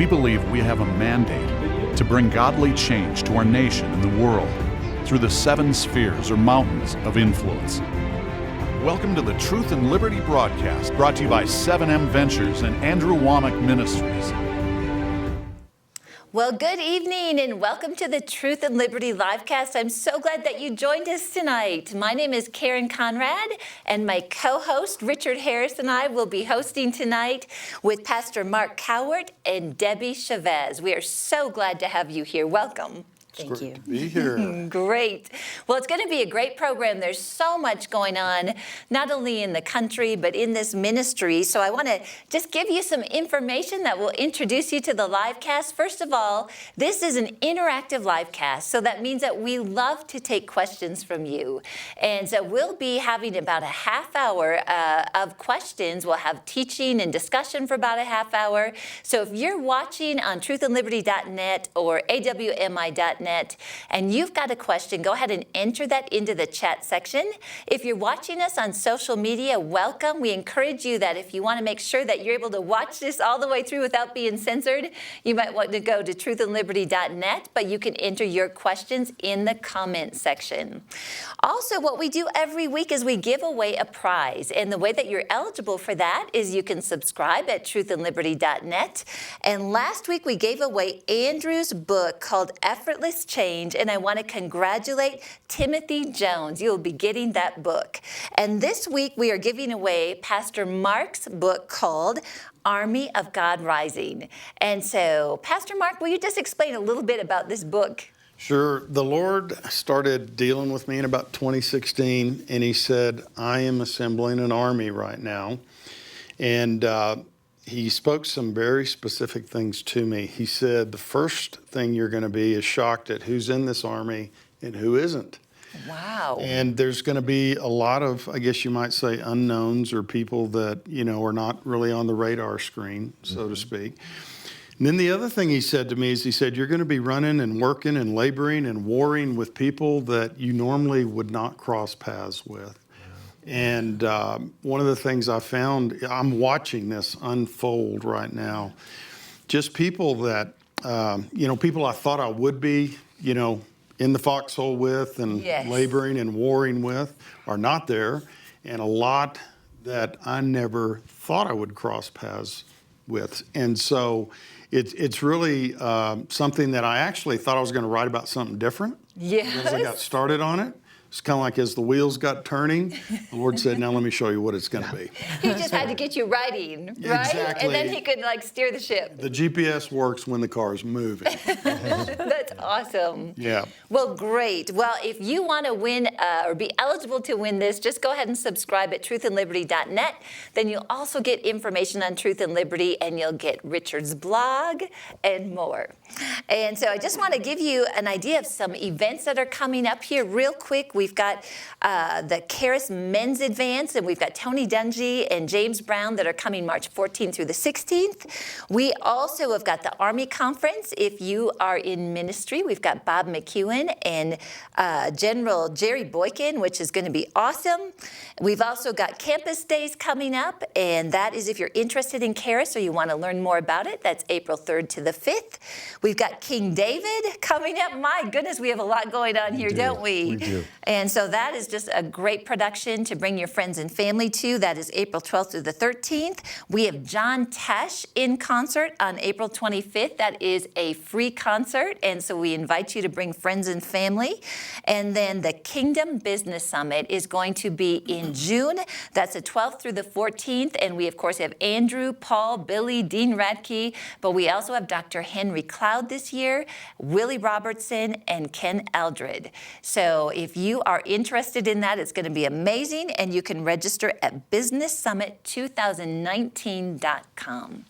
we believe we have a mandate to bring godly change to our nation and the world through the 7 spheres or mountains of influence. Welcome to the Truth and Liberty broadcast, brought to you by 7M Ventures and Andrew Womack Ministries. Well, good evening and welcome to the Truth and Liberty livecast. I'm so glad that you joined us tonight. My name is Karen Conrad, and my co-host Richard Harris and I will be hosting tonight with Pastor Mark Cowart and Debbie Chaves. We are so glad to have you here. Welcome. Thank you. To be here. Great. Well, it's going to be a great program. There's so much going on, not only in the country, but in this ministry. So I want to just give you some information that will introduce you to the live cast. First of all, this is an interactive live cast. So that means that we love to take questions from you. And so we'll be having about a half hour of questions. We'll have teaching and discussion for about a half hour. So if you're watching on truthandliberty.net or awmi.net, and you've got a question, go ahead and enter that into the chat section. If you're watching us on social media, welcome. We encourage you that if you want to make sure that you're able to watch this all the way through without being censored, you might want to go to truthandliberty.net, but you can enter your questions in the comment section. Also, what we do every week is we give away a prize, and the way that you're eligible for that is you can subscribe at truthandliberty.net. And last week we gave away Andrew's book called Effortless Change, and I want to congratulate Timothy Jones. You'll be getting that book. And this week we are giving away Pastor Mark's book called Army of God Rising. And so, Pastor Mark, will you just explain a little bit about this book? Sure. The Lord started dealing with me in about 2016, and He said, I am assembling an army right now. And He spoke some very specific things to me. He said, the first thing you're going to be is shocked at who's in this army and who isn't. Wow. And there's going to be a lot of, I guess you might say, unknowns or people that, are not really on the radar screen, so to speak. And then the other thing He said to me is He said, you're going to be running and working and laboring and warring with people that you normally would not cross paths with. And one of the things I found, I'm watching this unfold right now, just people that, people I thought I would be, in the foxhole with and laboring and warring with are not there. And a lot that I never thought I would cross paths with. And so it's really something that I actually thought I was going to write about something different. Yes. As I got started on it. It's kind of like as the wheels got turning, the Lord said, now let me show you what it's going to be. He just had to get you writing, right? Exactly. And then He could steer the ship. The GPS works when the car is moving. That's awesome. Yeah. Well, great. Well, if you want to win or be eligible to win this, just go ahead and subscribe at truthandliberty.net. Then you'll also get information on Truth and Liberty, and you'll get Richard's blog and more. And so I just want to give you an idea of some events that are coming up here real quick. We've got the Chaves Men's Advance, and we've got Tony Dungy and James Brown that are coming March 14th through the 16th. We also have got the Army Conference. If you are in ministry, we've got Bob McEwen and General Jerry Boykin, which is going to be awesome. We've also got Campus Days coming up, and that is if you're interested in Chaves or you want to learn more about it. That's April 3rd to the 5th. We've got King David coming up. My goodness, we have a lot going on here, don't we? We do. And so that is just a great production to bring your friends and family to. That is April 12th through the 13th. We have John Tesh in concert on April 25th. That is a free concert, and so we invite you to bring friends and family. And then the Kingdom Business Summit is going to be in June. That's the 12th through the 14th, and we, of course, have Andrew, Paul, Billy, Dean Radke, but we also have Dr. Henry Cloud this year, Willie Robertson, and Ken Eldred. So if you are interested in that, it's going to be amazing, and you can register at businesssummit2019.com.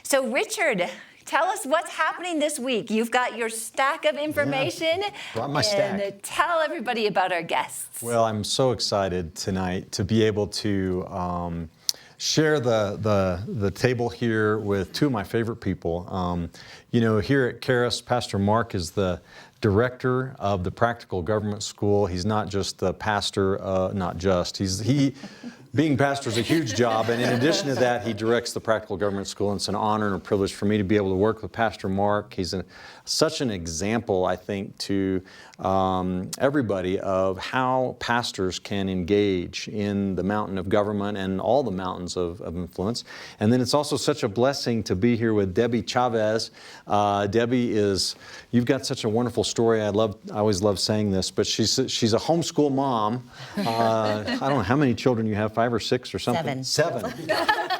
So Richard, tell us what's happening this week. You've got your stack of information. Yeah, brought my stack. And tell everybody about our guests. Well, I'm so excited tonight to be able to share the table here with two of my favorite people. Here at Chaves, Pastor Mark is the director of the Practical Government School. He's not just the pastor, being pastor is a huge job, and in addition to that, he directs the Practical Government School, and it's an honor and a privilege for me to be able to work with Pastor Mark. He's such an example, I think, to everybody of how pastors can engage in the mountain of government and all the mountains of influence. And then it's also such a blessing to be here with Debbie Chaves. Debbie you've got such a wonderful story. I always love saying this, but she's a homeschool mom. I don't know how many children you have, 5 or 6 or something. Seven.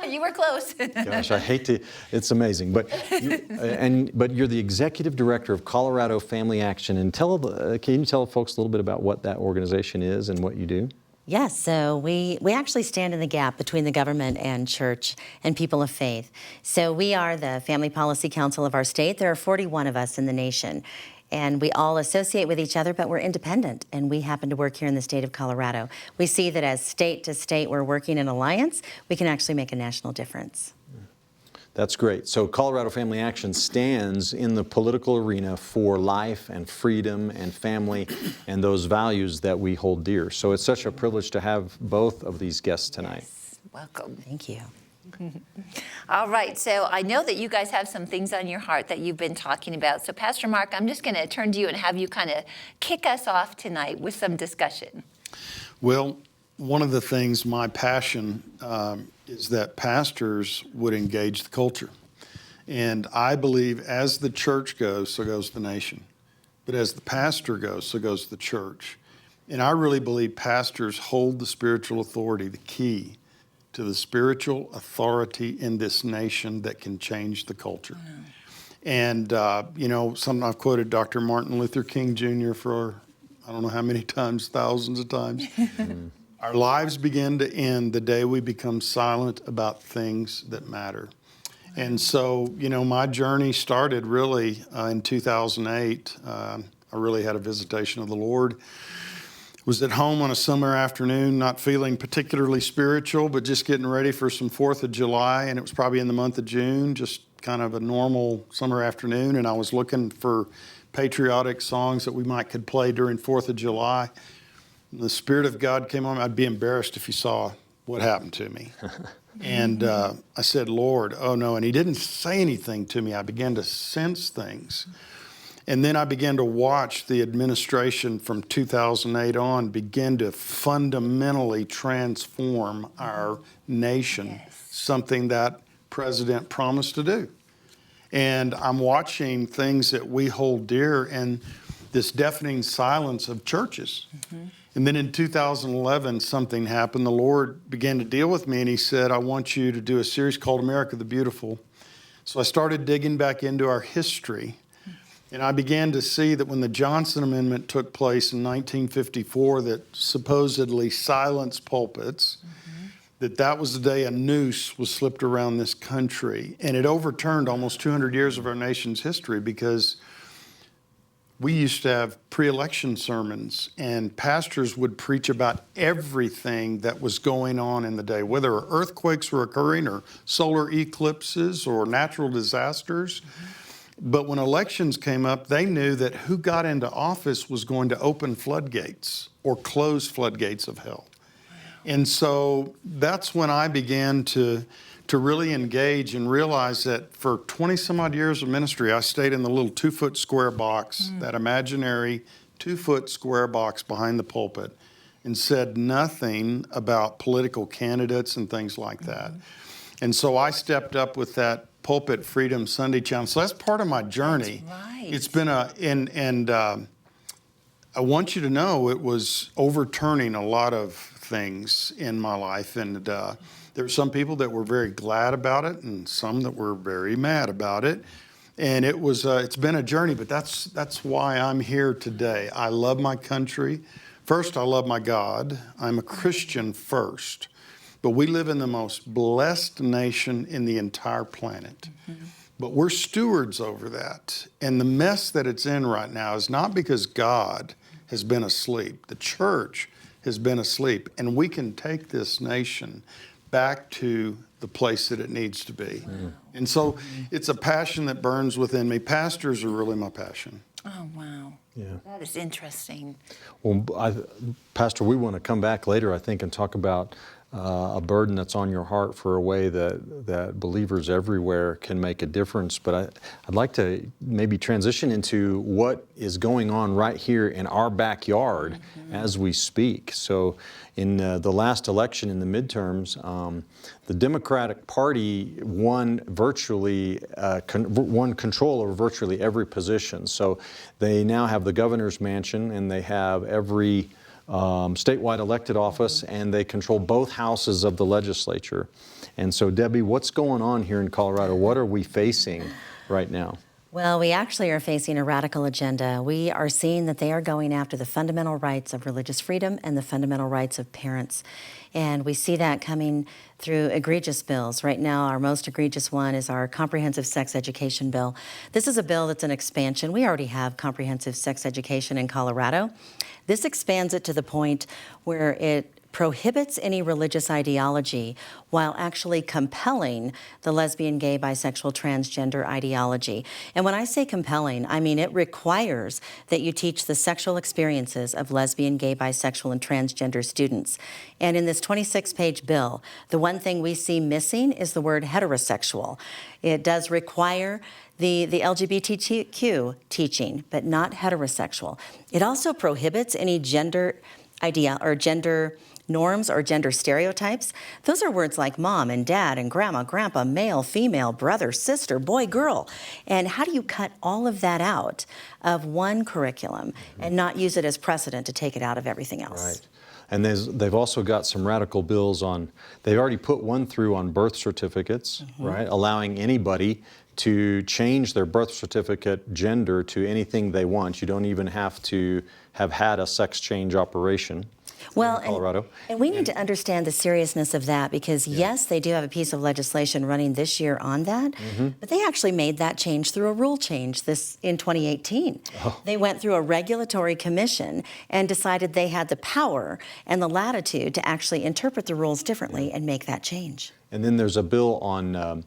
You were close. Gosh, I hate to. It's amazing, but you're the executive director of Colorado Family Action. And can you tell folks a little bit about what that organization is and what you do? Yes, so we actually stand in the gap between the government and church and people of faith. So we are the Family Policy Council of our state. There are 41 of us in the nation. And we all associate with each other, but we're independent, and we happen to work here in the state of Colorado. We see that as state to state we're working in alliance, we can actually make a national difference. That's great. So Colorado Family Action stands in the political arena for life and freedom and family and those values that we hold dear. So it's such a privilege to have both of these guests tonight. Yes. Welcome. Thank you. All right, so I know that you guys have some things on your heart that you've been talking about. So Pastor Mark, I'm just going to turn to you and have you kind of kick us off tonight with some discussion. Well, one of the things, my passion is that pastors would engage the culture. And I believe as the church goes, so goes the nation. But as the pastor goes, so goes the church. And I really believe pastors hold the spiritual authority, the key to the spiritual authority in this nation that can change the culture. And, something I've quoted Dr. Martin Luther King Jr. for I don't know how many times, thousands of times. Our lives begin to end the day we become silent about things that matter. And so, my journey started really in 2008. I really had a visitation of the Lord. Was at home on a summer afternoon, not feeling particularly spiritual, but just getting ready for some 4th of July. And it was probably in the month of June, just kind of a normal summer afternoon. And I was looking for patriotic songs that we could play during 4th of July. And the Spirit of God came on me. I'd be embarrassed if you saw what happened to me. And I said, Lord, oh no. And he didn't say anything to me. I began to sense things. And then I began to watch the administration from 2008 on begin to fundamentally transform our nation, something that President promised to do. And I'm watching things that we hold dear and this deafening silence of churches. And then in 2011, something happened. The Lord began to deal with me and he said, I want you to do a series called America the Beautiful. So I started digging back into our history. And I began to see that when the Johnson Amendment took place in 1954 that supposedly silenced pulpits, that was the day a noose was slipped around this country. And it overturned almost 200 years of our nation's history because we used to have pre-election sermons and pastors would preach about everything that was going on in the day, whether earthquakes were occurring or solar eclipses or natural disasters. But when elections came up, they knew that who got into office was going to open floodgates or close floodgates of hell. And so that's when I began to really engage and realize that for 20 some odd years of ministry, I stayed in the little 2-foot square box, that imaginary 2-foot square box behind the pulpit, and said nothing about political candidates and things like that. And so I stepped up with that Pulpit Freedom Sunday Challenge. So that's part of my journey. That's right. It's been I want you to know it was overturning a lot of things in my life. And there were some people that were very glad about it and some that were very mad about it. And it was, it's been a journey, but that's why I'm here today. I love my country. First, I love my God. I'm a Christian first. But we live in the most blessed nation in the entire planet. But we're stewards over that. And the mess that it's in right now is not because God has been asleep. The church has been asleep. And we can take this nation back to the place that it needs to be. And so it's a passion that burns within me. Pastors are really my passion. Oh, wow. Yeah. That is interesting. Well, Pastor, we want to come back later, I think, and talk about a burden that's on your heart for a way that believers everywhere can make a difference. But I'd like to maybe transition into what is going on right here in our backyard as we speak. So in the last election, in the midterms, the Democratic Party won won control over virtually every position. So they now have the governor's mansion, and they have every statewide elected office, and they control both houses of the legislature. And so, Debbie, what's going on here in Colorado? What are we facing right now? Well, we actually are facing a radical agenda. We are seeing that they are going after the fundamental rights of religious freedom and the fundamental rights of parents. And we see that coming through egregious bills. Right now, our most egregious one is our comprehensive sex education bill. This is a bill that's an expansion. We already have comprehensive sex education in Colorado. This expands it to the point where it prohibits any religious ideology while actually compelling the lesbian, gay, bisexual, transgender ideology. And when I say compelling, I mean it requires that you teach the sexual experiences of lesbian, gay, bisexual, and transgender students. And in this 26-page bill, the one thing we see missing is the word heterosexual. It does require the LGBTQ teaching, but not heterosexual. It also prohibits any gender idea or gender norms or gender stereotypes. Those are words like mom and dad and grandma, grandpa, male, female, brother, sister, boy, girl. And how do you cut all of that out of one curriculum and not use it as precedent to take it out of everything else? Right. And they've also got some radical bills on, they've already put one through on birth certificates, right? Allowing anybody to change their birth certificate gender to anything they want. You don't even have to have had a sex change operation. Well, in Colorado. And we need to understand the seriousness of that because, yes, they do have a piece of legislation running this year on that, but they actually made that change through a rule change in 2018. Oh. They went through a regulatory commission and decided they had the power and the latitude to actually interpret the rules differently and make that change. And then there's a bill on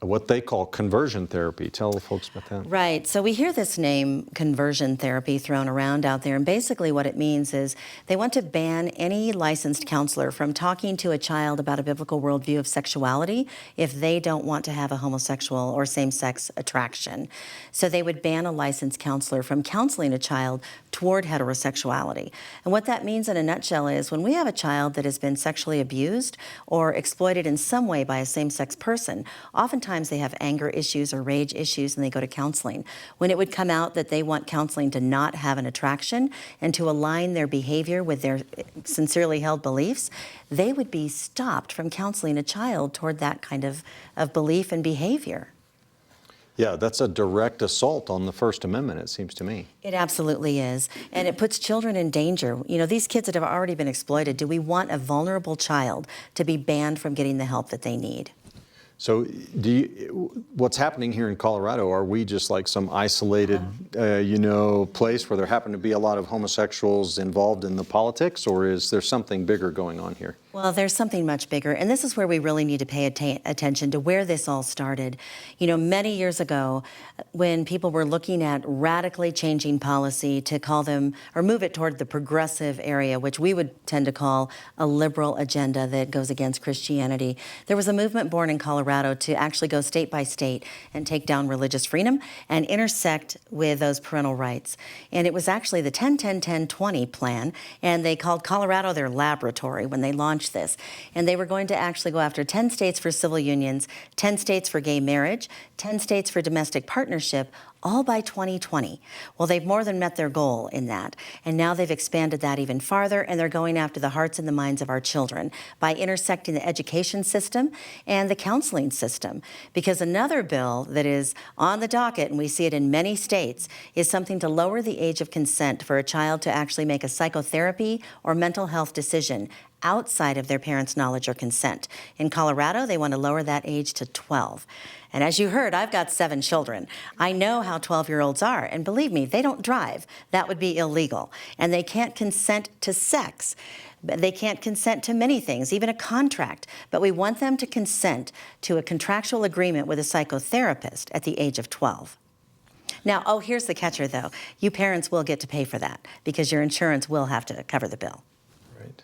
what they call conversion therapy. Tell the folks about that. Right. So we hear this name, conversion therapy, thrown around out there. And basically what it means is they want to ban any licensed counselor from talking to a child about a biblical worldview of sexuality if they don't want to have a homosexual or same-sex attraction. So they would ban a licensed counselor from counseling a child toward heterosexuality. And what that means in a nutshell is when we have a child that has been sexually abused or exploited in some way by a same-sex person, oftentimes they have anger issues or rage issues and they go to counseling. When it would come out that they want counseling to not have an attraction and to align their behavior with their sincerely held beliefs, they would be stopped from counseling a child toward that kind of belief and behavior. Yeah, that's a direct assault on the First Amendment, it seems to me. It absolutely is. And it puts children in danger. You know, these kids that have already been exploited, do we want a vulnerable child to be banned from getting the help that they need? So what's happening here in Colorado, are we just like some isolated, place where there happen to be a lot of homosexuals involved in the politics, or is there something bigger going on here? Well, there's something much bigger, and this is where we really need to pay attention to where this all started. You know, many years ago, when people were looking at radically changing policy to call them, or move it toward the progressive area, which we would tend to call a liberal agenda that goes against Christianity, there was a movement born in Colorado to actually go state by state and take down religious freedom and intersect with those parental rights. And it was actually the 10-10-10-20 plan, and they called Colorado their laboratory when they launched this. And they were going to actually go after 10 states for civil unions, 10 states for gay marriage, 10 states for domestic partnership, all by 2020. Well, they've more than met their goal in that. And now they've expanded that even farther, and they're going after the hearts and the minds of our children by intersecting the education system and the counseling system. Because another bill that is on the docket, and we see it in many states, is something to lower the age of consent for a child to actually make a psychotherapy or mental health decision outside of their parents' knowledge or consent. In Colorado, they want to lower that age to 12. And as you heard, I've got 7 children. I know how 12-year-olds are, and believe me, they don't drive. That would be illegal. And they can't consent to sex. They can't consent to many things, even a contract. But we want them to consent to a contractual agreement with a psychotherapist at the age of 12. Now, oh, here's the catcher, though. You parents will get to pay for that because your insurance will have to cover the bill. Right.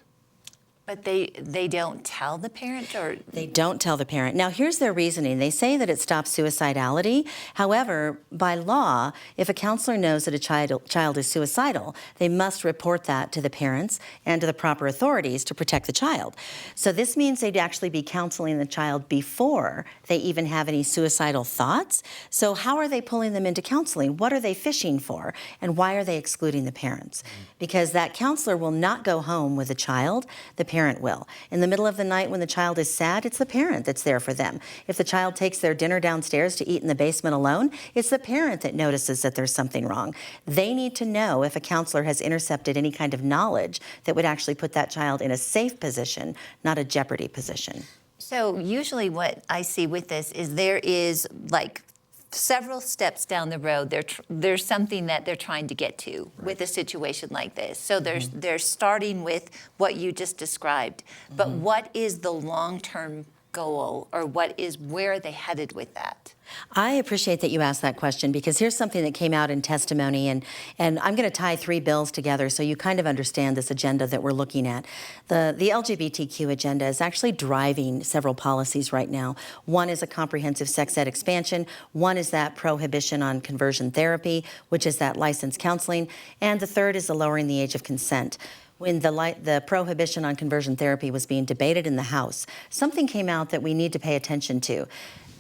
But they don't tell the parent, or They don't tell the parent. Now, here's their reasoning. They say that it stops suicidality. However, by law, if a counselor knows that a child is suicidal, they must report that to the parents and to the proper authorities to protect the child. So this means they'd actually be counseling the child before they even have any suicidal thoughts. So how are they pulling them into counseling? What are they fishing for? And why are they excluding the parents? Because that counselor will not go home with the child. The parent will. In the middle of the night when the child is sad, it's the parent that's there for them. If the child takes their dinner downstairs to eat in the basement alone, it's the parent that notices that there's something wrong. They need to know if a counselor has intercepted any kind of knowledge that would actually put that child in a safe position, not a jeopardy position. so usually what I see with this is there is like several steps down the road, there's something that they're trying to get to with a situation like this. So they're starting with what you just described. But what is the long-term goal, or where are they headed with that? I appreciate that you asked that question, because here's something that came out in testimony, and I'm going to tie 3 bills together so you kind of understand this agenda that we're looking at. The LGBTQ agenda is actually driving several policies right now. One is a comprehensive sex ed expansion. One is that prohibition on conversion therapy, which is that licensed counseling. And the third is the lowering the age of consent. When the prohibition on conversion therapy was being debated in the House, something came out that we need to pay attention to.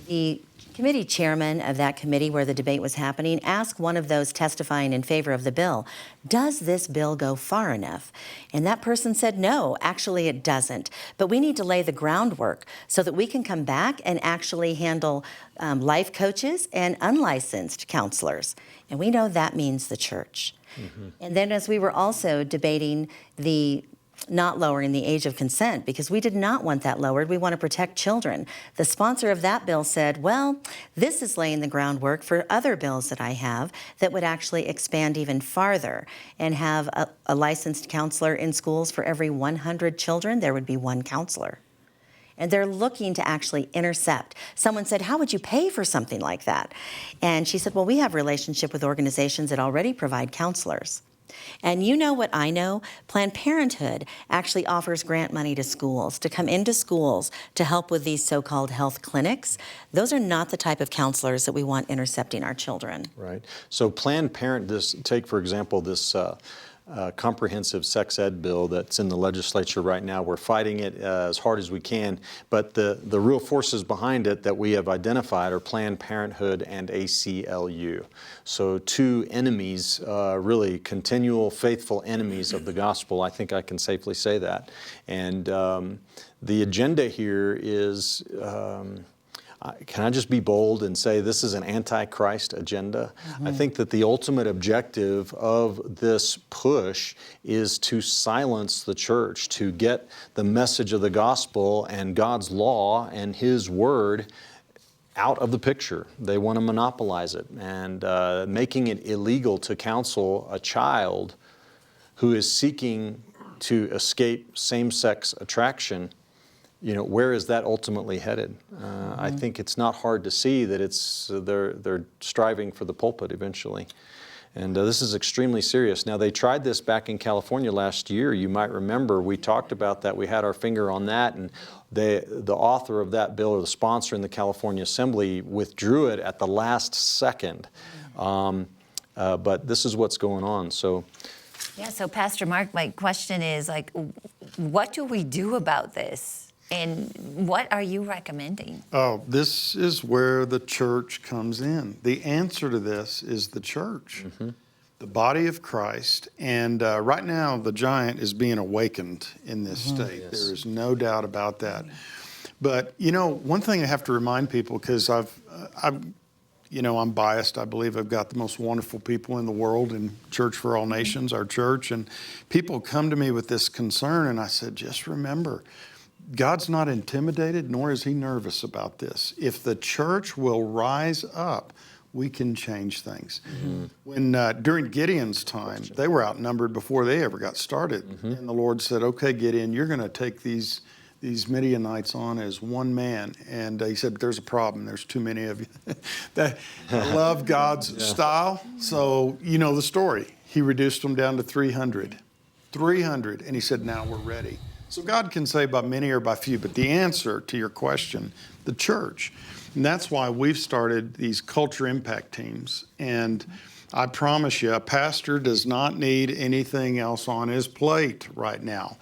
The committee chairman of that committee where the debate was happening asked one of those testifying in favor of the bill, does this bill go far enough? And that person said, no, actually it doesn't. But we need to lay the groundwork so that we can come back and actually handle life coaches and unlicensed counselors. And we know that means the church. And then as we were also debating the not lowering the age of consent, because we did not want that lowered. We want to protect children. The sponsor of that bill said, well, this is laying the groundwork for other bills that I have that would actually expand even farther and have a licensed counselor in schools for every 100 children. There would be 1 counselor. And they're looking to actually intercept. Someone said, how would you pay for something like that? And she said, well, we have a relationship with organizations that already provide counselors. And you know what I know? Planned Parenthood actually offers grant money to schools, to come into schools to help with these so-called health clinics. Those are not the type of counselors that we want intercepting our children. Right. So Planned Parenthood, take for example this comprehensive sex ed bill that's in the legislature right now. We're fighting it as hard as we can, but the real forces behind it that we have identified are Planned Parenthood and ACLU. So 2 enemies, really continual, faithful enemies of the gospel. I think I can safely say that. And the agenda here is can I just be bold and say this is an anti-Christ agenda? I think that the ultimate objective of this push is to silence the church, to get the message of the gospel and God's law and His word out of the picture. They want to monopolize it, and making it illegal to counsel a child who is seeking to escape same-sex attraction. You know, where is that ultimately headed? I think it's not hard to see that they're striving for the pulpit eventually. And this is extremely serious. Now, they tried this back in California last year. You might remember we talked about that. We had our finger on that, and the author of that bill, or the sponsor in the California Assembly, withdrew it at the last second. But this is what's going on. So. Yeah, so Pastor Mark, my question is, like, what do we do about this? And what are you recommending? Oh, this is where the church comes in. The answer to this is the church, the body of Christ. And right now, the giant is being awakened in this state. Yes. There is no doubt about that. But, you know, one thing I have to remind people, because I'm biased. I believe I've got the most wonderful people in the world in Church for All Nations, our church. And people come to me with this concern, and I said, just remember, God's not intimidated, nor is He nervous about this. If the church will rise up, we can change things. When during Gideon's time, they were outnumbered before they ever got started. And the Lord said, okay, Gideon, you're going to take these these Midianites on as one man. And he said, there's a problem. There's too many of you. That I love God's style. So you know the story. He reduced them down to 300. 300. And he said, now we're ready. So God can say by many or by few. But the answer to your question, the church. And that's why we've started these culture impact teams. And I promise you, a pastor does not need anything else on his plate right now.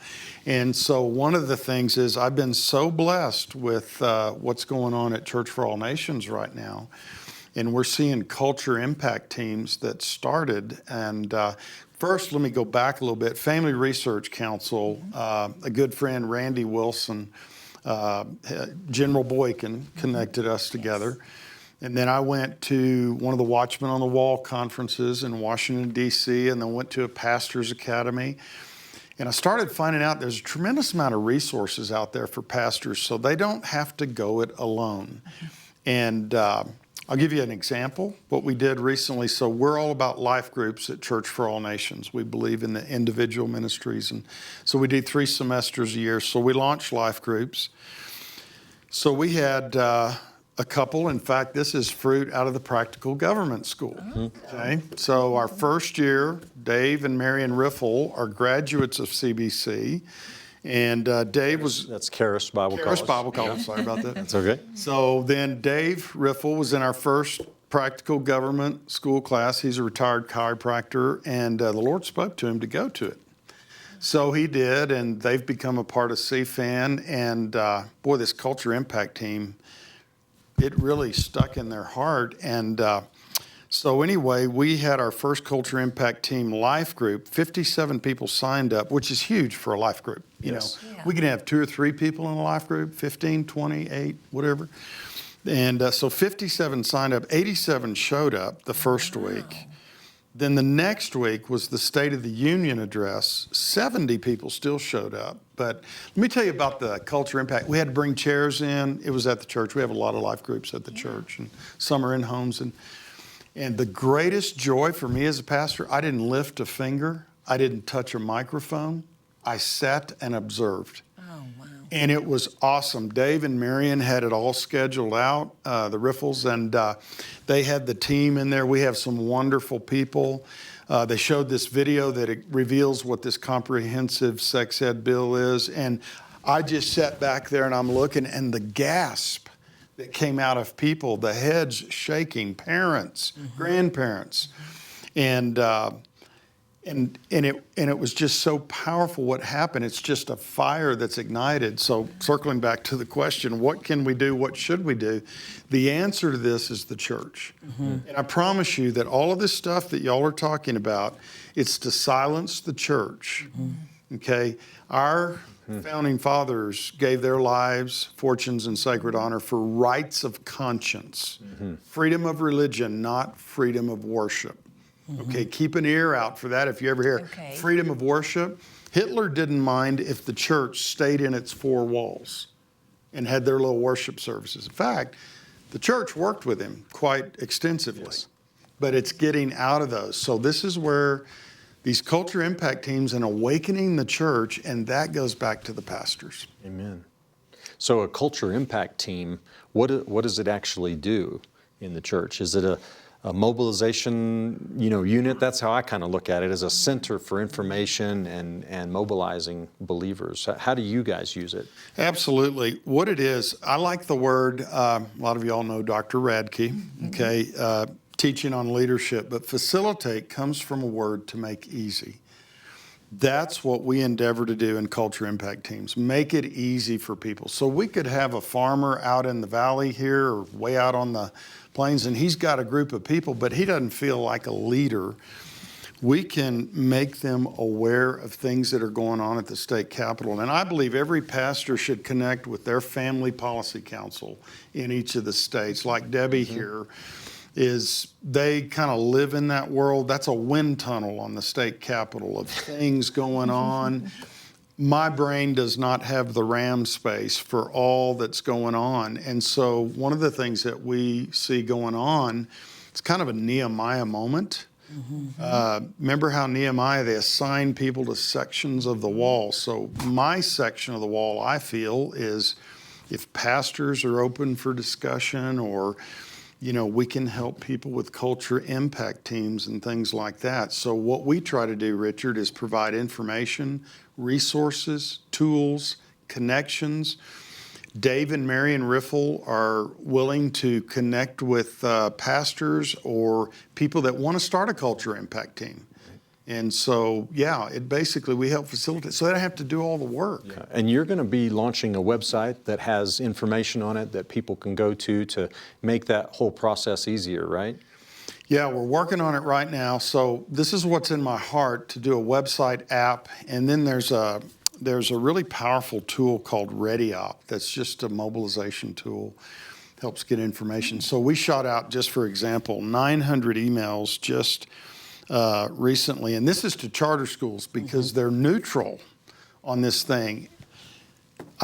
And so one of the things is I've been so blessed with what's going on at Church for All Nations right now. And we're seeing culture impact teams that started. And first, let me go back a little bit. Family Research Council, a good friend, Randy Wilson, General Boykin connected us together. And then I went to one of the Watchmen on the Wall conferences in Washington, D.C., and then went to a pastor's academy. And I started finding out there's a tremendous amount of resources out there for pastors, so they don't have to go it alone. And I'll give you an example, what we did recently. So we're all about life groups at Church for All Nations. We believe in the individual ministries. And so we do 3 semesters a year. So we launched life groups. So we had a couple. In fact, this is fruit out of the Practical Government School. Okay. So our first year, Dave and Marion Riffle are graduates of CBC. And Dave was... That's Chaves Bible College. Chaves Bible College, sorry about that. That's okay. So then Dave Riffle was in our first Practical Government School class. He's a retired chiropractor, and the Lord spoke to him to go to it. So he did, and they've become a part of CFAN. And boy, this Culture Impact team, it really stuck in their heart. And so anyway, we had our first Culture Impact Team life group. 57 people signed up, which is huge for a life group. You know, we can have 2 or 3 people in a life group, 15, 20, 8, whatever. And so 57 signed up, 87 showed up the first week. Then the next week was the State of the Union address. 70 people still showed up. But let me tell you about the Culture Impact. We had to bring chairs in. It was at the church. We have a lot of life groups at the church, and some are in homes. And the greatest joy for me as a pastor, I didn't lift a finger. I didn't touch a microphone. I sat and observed. Oh, wow. And it was awesome. Dave and Marion had it all scheduled out, the Riffles, and they had the team in there. We have some wonderful people. They showed this video that it reveals what this comprehensive sex ed bill is. And I just sat back there and I'm looking, and the gasp that came out of people, the heads shaking, parents, grandparents. And it was just so powerful what happened. It's just a fire that's ignited. So circling back to the question, what can we do? What should we do? The answer to this is the church. And I promise you that all of this stuff that y'all are talking about, it's to silence the church. Okay? Our founding fathers gave their lives, fortunes, and sacred honor for rights of conscience, freedom of religion, not freedom of worship. Okay, keep an ear out for that if you ever hear freedom of worship. Hitler didn't mind if the church stayed in its 4 walls and had their little worship services. In fact, the church worked with him quite extensively, but it's getting out of those. So this is where these culture impact teams and awakening the church, and that goes back to the pastors. Amen. So a culture impact team, what does it actually do in the church? Is it a mobilization, unit? That's how I kind of look at it, as a center for information and mobilizing believers. How do you guys use it? Absolutely. What it is, I like the word, a lot of y'all know Dr. Radke, okay, teaching on leadership, but facilitate comes from a word to make easy. That's what we endeavor to do in culture impact teams, make it easy for people. So we could have a farmer out in the valley here or way out on the plains, and he's got a group of people, but he doesn't feel like a leader. We can make them aware of things that are going on at the state capitol. And I believe every pastor should connect with their family policy council in each of the states. Like Debbie here, is they kind of live in that world. That's a wind tunnel on the state capitol of things going on. My brain does not have the RAM space for all that's going on. And so one of the things that we see going on, it's kind of a Nehemiah moment. Remember how Nehemiah, they assigned people to sections of the wall. So my section of the wall, I feel, is if pastors are open for discussion, or we can help people with culture impact teams and things like that. So what we try to do, Richard, is provide information, resources, tools, connections. Dave and Marion Riffle are willing to connect with pastors or people that want to start a culture impact team. And so, we help facilitate, so they don't have to do all the work. Yeah. And you're going to be launching a website that has information on it that people can go to make that whole process easier, right? Yeah, we're working on it right now. So this is what's in my heart, to do a website app, and then there's a really powerful tool called ReadyOp that's just a mobilization tool, helps get information. So we shot out, just for example, 900 emails just recently, and this is to charter schools because they're neutral on this thing.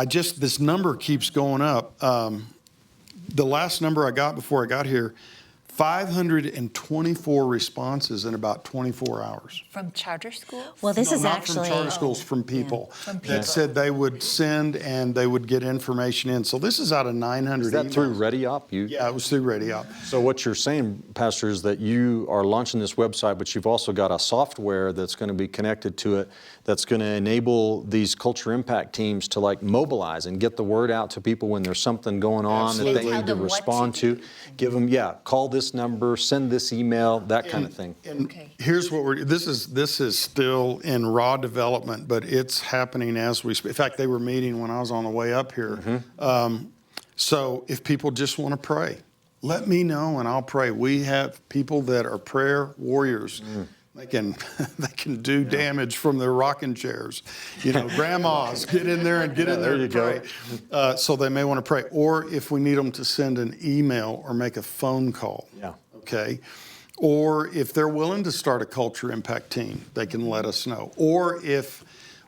This number keeps going up. The last number I got before I got here, 524 responses in about 24 hours. From charter schools? Well, this is Not actually from charter schools, from people From people. that said they would send and they would get information in. So this is out of 900 Is that emails. through ReadyOp? Yeah, it was through ReadyOp. So what you're saying, Pastor, is that you are launching this website, but you've also got a software that's going to be connected to it that's going to enable these culture impact teams to mobilize and get the word out to people when there's something going on Absolutely. that they Tell need to them what to respond to. Give them, call this number, send this email, that kind of thing. And Okay. here's what this is still in raw development, but it's happening as we speak. In fact, they were meeting when I was on the way up here. So if people just want to pray, let me know and I'll pray. We have people that are prayer warriors. They can do damage from their rocking chairs. Grandmas, get in there and pray. So they may want to pray. Or if we need them to send an email or make a phone call. Yeah. Okay. Or if they're willing to start a culture impact team, they can let us know. Or if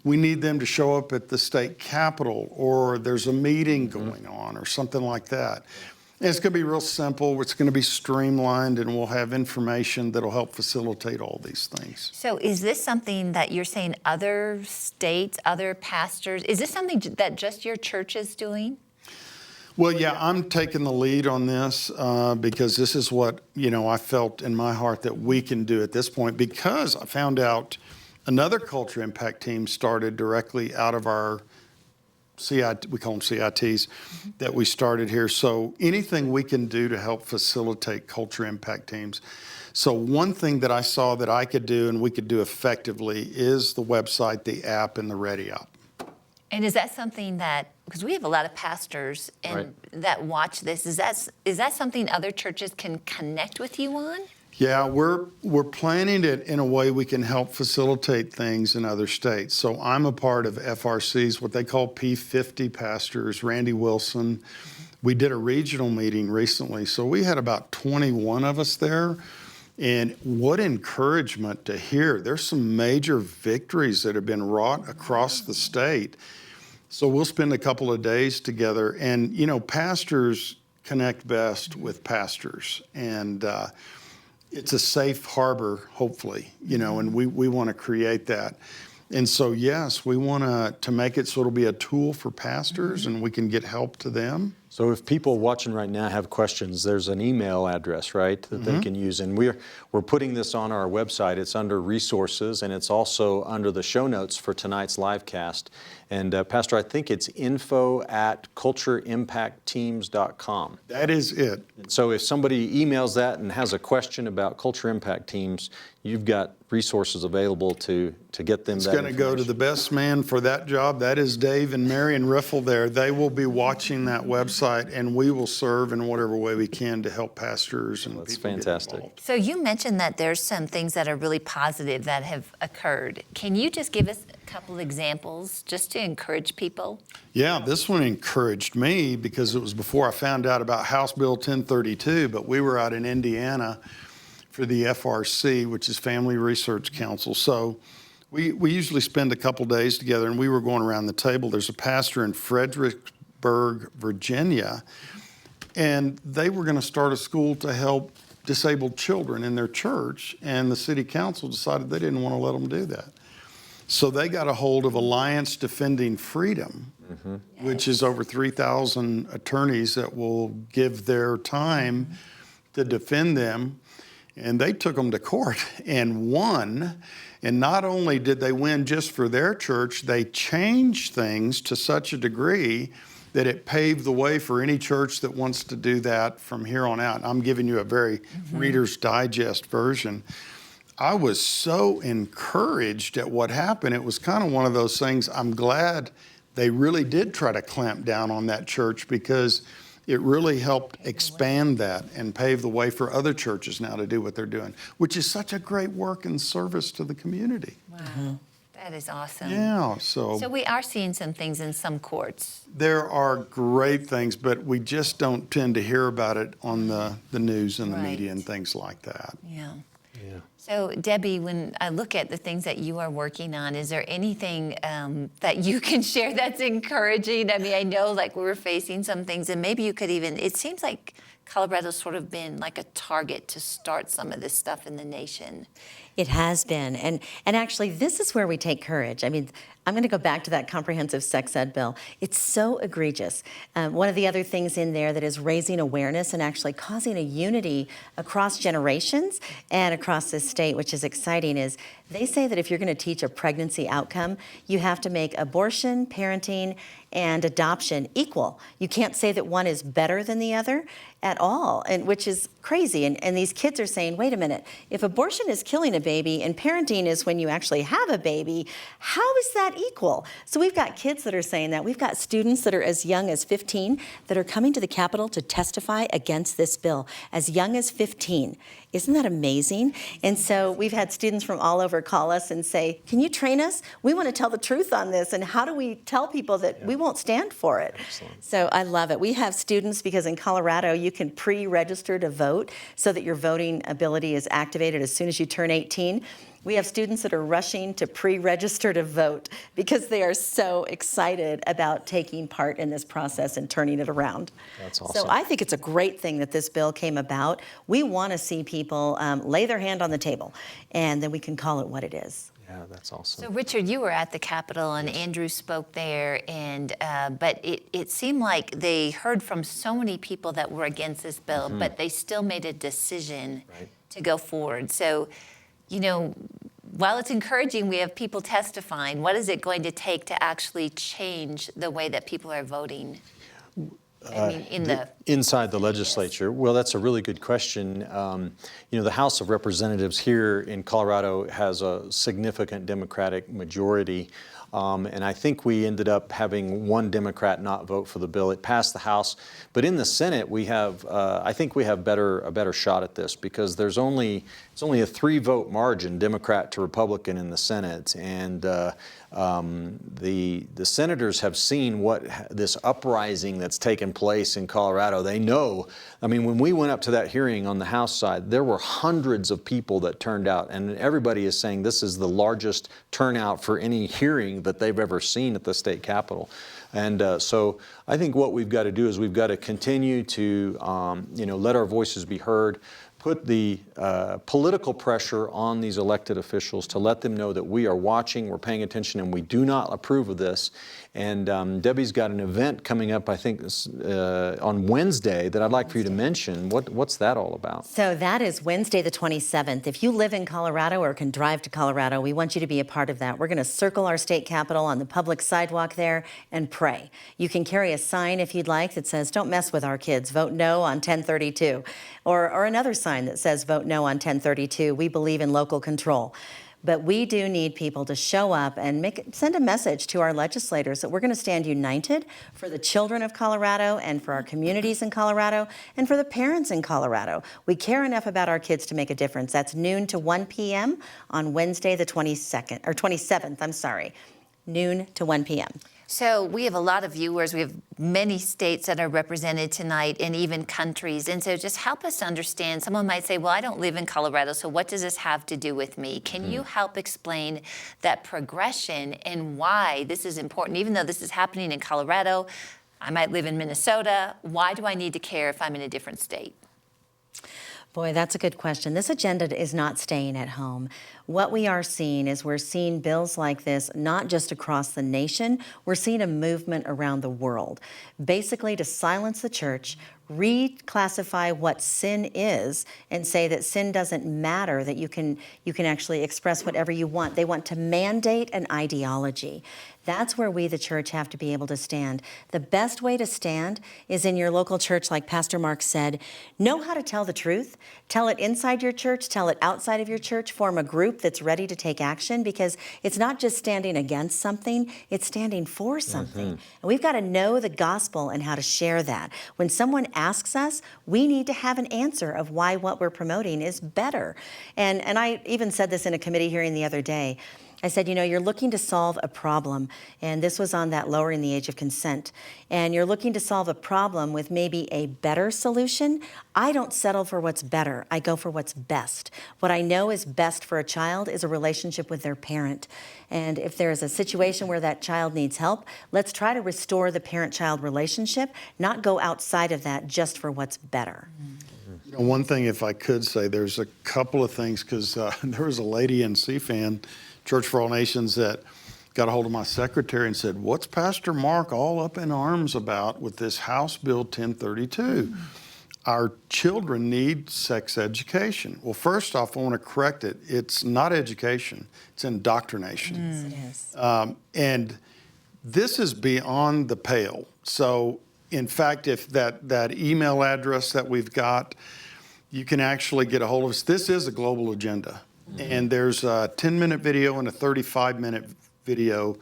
we need them to show up at the state capitol, or there's a meeting going on or something like that. And it's going to be real simple. It's going to be streamlined, and we'll have information that'll help facilitate all these things. So is this something that you're saying other states, other pastors, is this something that just your church is doing? Well, yeah, I'm taking the lead on this because this is what, I felt in my heart that we can do at this point, because I found out another culture impact team started directly out of our CIT, we call them CITs, that we started here. So anything we can do to help facilitate culture impact teams. So one thing that I saw that I could do and we could do effectively is the website, the app, and the ReadyOp. And is that something that, because we have a lot of pastors and that watch this, is that something other churches can connect with you on? Yeah, we're planning it in a way we can help facilitate things in other states. So I'm a part of FRC's, what they call P50 pastors, Randy Wilson. We did a regional meeting recently, so we had about 21 of us there. And what encouragement to hear. There's some major victories that have been wrought across the state. So we'll spend a couple of days together. And, pastors connect best with pastors. And it's a safe harbor, hopefully, and we want to create that. And so, yes, we want to make it so it'll be a tool for pastors and we can get help to them. So if people watching right now have questions, there's an email address, right, that they can use. And we're putting this on our website. It's under resources, and it's also under the show notes for tonight's live cast. And Pastor, I think it's info@cultureimpactteams.com. That is it. So if somebody emails that and has a question about culture impact teams, you've got resources available to get them It's that going to go to information. the best man for that job. That is Dave and Marion Riffle there. They will be watching that website, and we will serve in whatever way we can to help pastors and That's people fantastic. get involved. So you mentioned that there's some things that are really positive that have occurred. Can you just give us a couple examples just to encourage people? Yeah, this one encouraged me because it was before I found out about House Bill 1032, but we were out in Indiana for the FRC, which is Family Research Council. So we usually spend a couple days together, and we were going around the table. There's a pastor in Fredericksburg, Virginia, and they were going to start a school to help disabled children in their church, and the city council decided they didn't want to let them do that. So they got a hold of Alliance Defending Freedom, which is over 3,000 attorneys that will give their time to defend them. And they took them to court and won. And not only did they win just for their church, they changed things to such a degree that it paved the way for any church that wants to do that from here on out. I'm giving you a very Reader's Digest version. I was so encouraged at what happened. It was kind of one of those things, I'm glad they really did try to clamp down on that church, because it really helped expand that and pave the way for other churches now to do what they're doing, which is such a great work and service to the community. Wow. That is awesome. Yeah, So we are seeing some things in some courts. there are great things, but we just don't tend to hear about it on the news and the media and things like that. Yeah. Yeah. So Debbie, when I look at the things that you are working on, is there anything that you can share that's encouraging? I mean, I know like we're facing some things, and maybe you could even, it seems like Colorado's sort of been like a target to start some of this stuff in the nation. It has been. And actually, this is where we take courage. I mean, I'm going to go back to that comprehensive sex ed bill. It's so egregious. One of the other things in there that is raising awareness and actually causing a unity across generations and across this state, which is exciting, is they say that if you're going to teach a pregnancy outcome, you have to make abortion, parenting, and adoption equal. You can't say that one is better than the other at all, and which is crazy. And these kids are saying, wait a minute, if abortion is killing a baby and parenting is when you actually have a baby, how is that equal? So we've got kids that are saying that. We've got students that are as young as 15 that are coming to the Capitol to testify against this bill, as young as 15. Isn't that amazing? And so we've had students from all over call us and say, can you train us? We want to tell the truth on this. And how do we tell people that we won't stand for it? Excellent. So I love it. We have students, because in Colorado, you can pre-register to vote so that your voting ability is activated as soon as you turn 18. We have students that are rushing to pre-register to vote because they are so excited about taking part in this process and turning it around. That's awesome. So I think it's a great thing that this bill came about. We want to see people lay their hand on the table, and then we can call it what it is. Yeah, that's awesome. So Richard, you were at the Capitol and Andrew spoke there, and but it seemed like they heard from so many people that were against this bill, but they still made a decision to go forward. So, you know, while it's encouraging, we have people testifying. What is it going to take to actually change the way that people are voting? I mean, inside the legislature? Well, that's a really good question. You know, the House of Representatives here in Colorado has a significant Democratic majority. And I think we ended up having one Democrat not vote for the bill. It passed the House, but in the Senate we have, I think we have a better shot at this, because it's only a 3-vote margin, Democrat to Republican, in the Senate, and the senators have seen what this uprising that's taken place in Colorado. They know. I mean, when we went up to that hearing on the House side, there were hundreds of people that turned out, and everybody is saying this is the largest turnout for any hearing that they've ever seen at the state capitol. And so I think what we've got to do is we've got to continue to let our voices be heard, put the political pressure on these elected officials to let them know that we are watching, we're paying attention, and we do not approve of this. And Debbie's got an event coming up, I think, on Wednesday that I'd like for you to mention. What's that all about? So that is Wednesday the 27th. If you live in Colorado or can drive to Colorado, we want you to be a part of that. We're going to circle our state capitol on the public sidewalk there and pray. You can carry a sign if you'd like that says, don't mess with our kids, vote no on 1032. Or another sign that says, vote no on 1032. We believe in local control. But we do need people to show up and send a message to our legislators that we're going to stand united for the children of Colorado and for our communities in Colorado and for the parents in Colorado. We care enough about our kids to make a difference. That's noon to 1 p.m. on Wednesday the 27th, noon to 1 p.m. So we have a lot of viewers. We have many states that are represented tonight, and even countries. And so just help us understand. Someone might say, well, I don't live in Colorado, so what does this have to do with me? Can you help explain that progression and why this is important? Even though this is happening in Colorado, I might live in Minnesota. Why do I need to care if I'm in a different state? Boy, that's a good question. This agenda is not staying at home. What we are seeing is we're seeing bills like this not just across the nation, we're seeing a movement around the world, basically to silence the church, reclassify what sin is, and say that sin doesn't matter, that you can actually express whatever you want. They want to mandate an ideology. That's where we, the church, have to be able to stand. The best way to stand is in your local church, like Pastor Mark said. Know how to tell the truth. Tell it inside your church, tell it outside of your church. Form a group that's ready to take action, because it's not just standing against something, it's standing for something. And we've got to know the gospel and how to share that. When someone asks us, we need to have an answer of why what we're promoting is better. And I even said this in a committee hearing the other day. I said, you're looking to solve a problem, and this was on that lowering the age of consent, and you're looking to solve a problem with maybe a better solution. I don't settle for what's better. I go for what's best. What I know is best for a child is a relationship with their parent. And if there is a situation where that child needs help, let's try to restore the parent-child relationship, not go outside of that just for what's better. One thing, if I could say, there's a couple of things, because there was a lady in CFAN, Church for All Nations, that got a hold of my secretary and said, "What's Pastor Mark all up in arms about with this House Bill 1032? Our children need sex education." Well, first off, I want to correct it. It's not education, it's indoctrination. It is. And this is beyond the pale. So, in fact, if that email address that we've got, you can actually get a hold of us. This is a global agenda. And there's a 10-minute video and a 35-minute video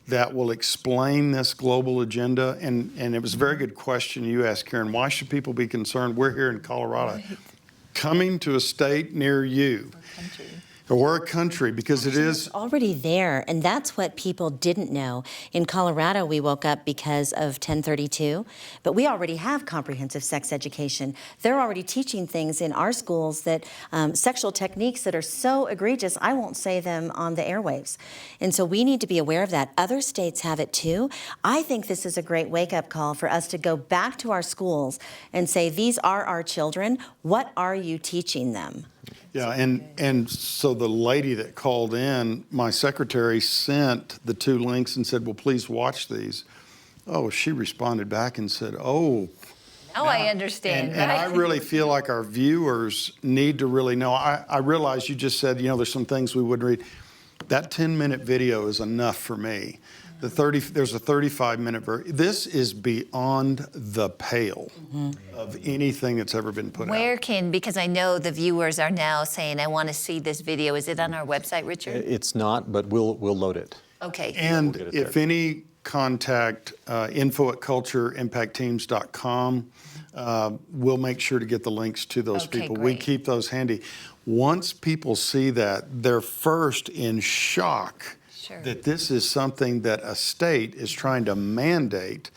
that will explain this global agenda. And it was a very good question you asked, Karen. Why should people be concerned? We're here in Colorado. Right. Coming to a state near you. Or a country, because it is already there, and that's what people didn't know. In Colorado, we woke up because of 1032, but we already have comprehensive sex education. They're already teaching things in our schools that sexual techniques that are so egregious, I won't say them on the airwaves. And so we need to be aware of that. Other states have it too. I think this is a great wake-up call for us to go back to our schools and say, these are our children. What are you teaching them? Yeah, and so the lady that called in, my secretary sent the 2 links and said, "Well, please watch these." Oh, she responded back and said, "Oh." Now I understand. And I really feel like our viewers need to really know. I realize you just said, there's some things we wouldn't read. That 10-minute video is enough for me. There's a 35-minute version. This is beyond the pale of anything that's ever been put out. Because I know the viewers are now saying, I want to see this video. Is it on our website, Richard? It's not, but we'll load it. Okay. And if any, contact info@cultureimpactteams.com. We'll make sure to get the links to those people. Great. We keep those handy. Once people see that, they're first in shock. Sure. That this is something that a state is trying to mandate,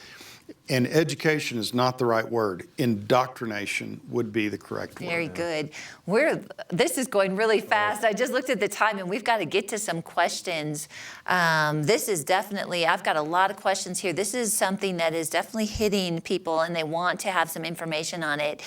and education is not the right word. Indoctrination would be the correct word. Very good. This is going really fast. I just looked at the time, and we've got to get to some questions. This is definitely, I've got a lot of questions here. This is something that is definitely hitting people, and they want to have some information on it.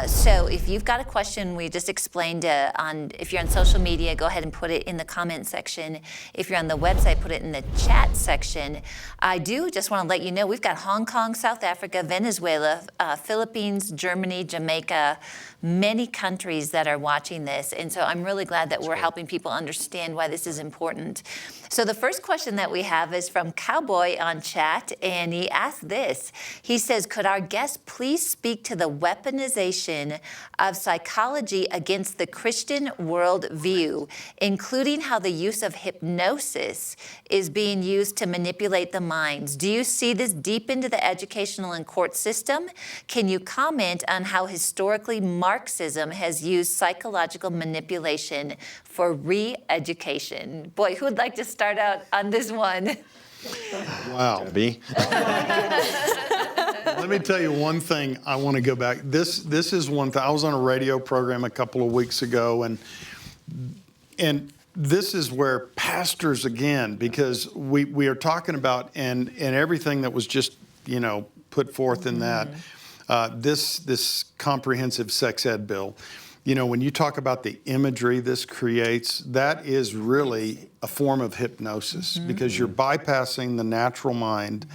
So if you've got a question, we just explained if you're on social media, go ahead and put it in the comment section. If you're on the website, put it in the chat section. I do just want to let you know, we've got Hong Kong, South Africa, Venezuela, Philippines, Germany, Jamaica, many countries that are watching this. And so I'm really glad that we're helping people understand why this is important. So the first question that we have is from Cowboy on chat, and he asked this. He says, could our guest please speak to the weaponization of psychology against the Christian worldview, including how the use of hypnosis is being used to manipulate the minds? Do you see this deep into the educational and court system? Can you comment on how historically Marxism has used psychological manipulation for re-education? Boy, who would like to start out on this one? Wow. Debbie? Let me tell you one thing. I want to go back. This is one thing. I was on a radio program a couple of weeks ago, and this is where pastors, again, because we are talking about and everything that was just put forth in that. this comprehensive sex ed bill, you know, when you talk about the imagery this creates, that is really a form of hypnosis because you're bypassing the natural mind,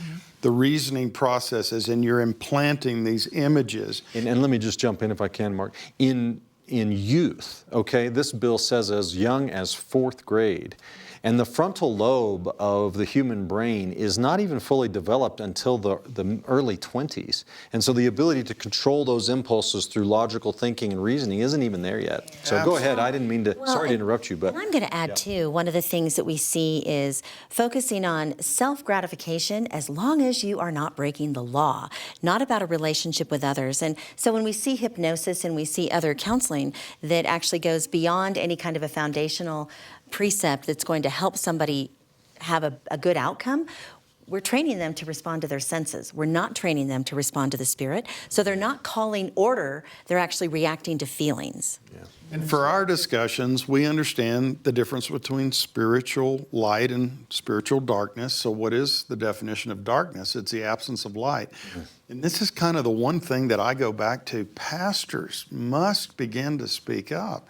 the reasoning processes, and you're implanting these images. And let me just jump in if I can, Mark. In youth, okay, this bill says as young as 4th grade. And the frontal lobe of the human brain is not even fully developed until the early 20s. And so the ability to control those impulses through logical thinking and reasoning isn't even there yet. So go ahead. I didn't mean to, sorry to interrupt you, but. And I'm going to add, too, one of the things that we see is focusing on self-gratification as long as you are not breaking the law, not about a relationship with others. And so when we see hypnosis and we see other counseling that actually goes beyond any kind of a foundational precept that's going to help somebody have a good outcome, we're training them to respond to their senses. We're not training them to respond to the Spirit. So they're not calling order, they're actually reacting to feelings. Yeah. And for our discussions, we understand the difference between spiritual light and spiritual darkness. So what is the definition of darkness? It's the absence of light. And this is kind of the one thing that I go back to. Pastors must begin to speak up.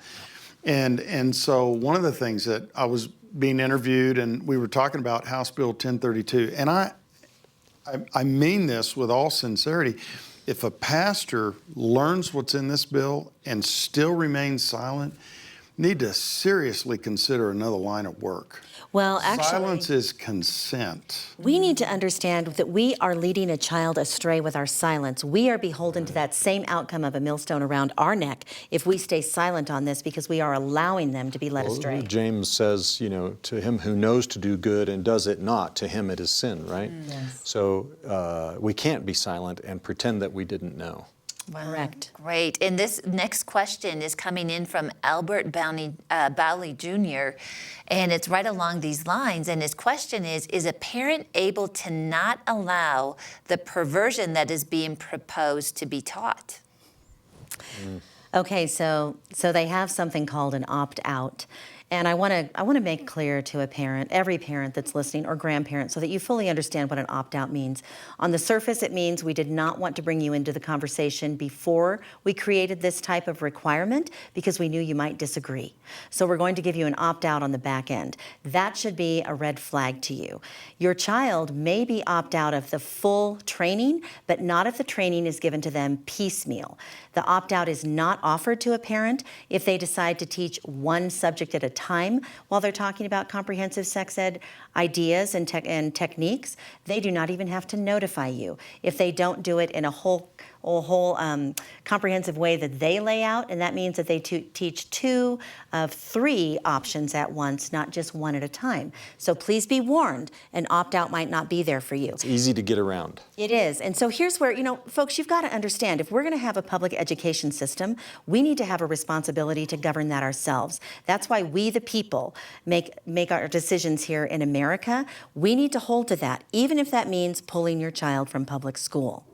And so one of the things that I was being interviewed and we were talking about House Bill 1032, and I mean this with all sincerity. If a pastor learns what's in this bill and still remains silent, need to seriously consider another line of work. Well, actually, silence is consent. We need to understand that we are leading a child astray with our silence. We are beholden to that same outcome of a millstone around our neck if we stay silent on this because we are allowing them to be led astray. James says, you know, to him who knows to do good and does it not, to him it is sin, right? Yes. So we can't be silent and pretend that we didn't know. Wow, correct. Great. And this next question is coming in from Albert Bowley Jr., and it's right along these lines. And his question is a parent able to not allow the perversion that is being proposed to be taught? Okay, so they have something called an opt-out. And I want to make clear to a parent, every parent that's listening or grandparent, so that you fully understand what an opt-out means. On the surface, it means we did not want to bring you into the conversation before we created this type of requirement because we knew you might disagree. So we're going to give you an opt-out on the back end. That should be a red flag to you. Your child may be opt-out of the full training, but not if the training is given to them piecemeal. The opt-out is not offered to a parent if they decide to teach one subject at a time while they're talking about comprehensive sex ed ideas and techniques. They do not even have to notify you. If they don't do it in a whole comprehensive way that they lay out, and that means that they teach 2 of 3 options at once, not just one at a time. So please be warned, an opt-out might not be there for you. It's easy to get around. It is. And so here's where, folks, you've got to understand, if we're going to have a public education system, we need to have a responsibility to govern that ourselves. That's why we, the people, make our decisions here in America. We need to hold to that, even if that means pulling your child from public school.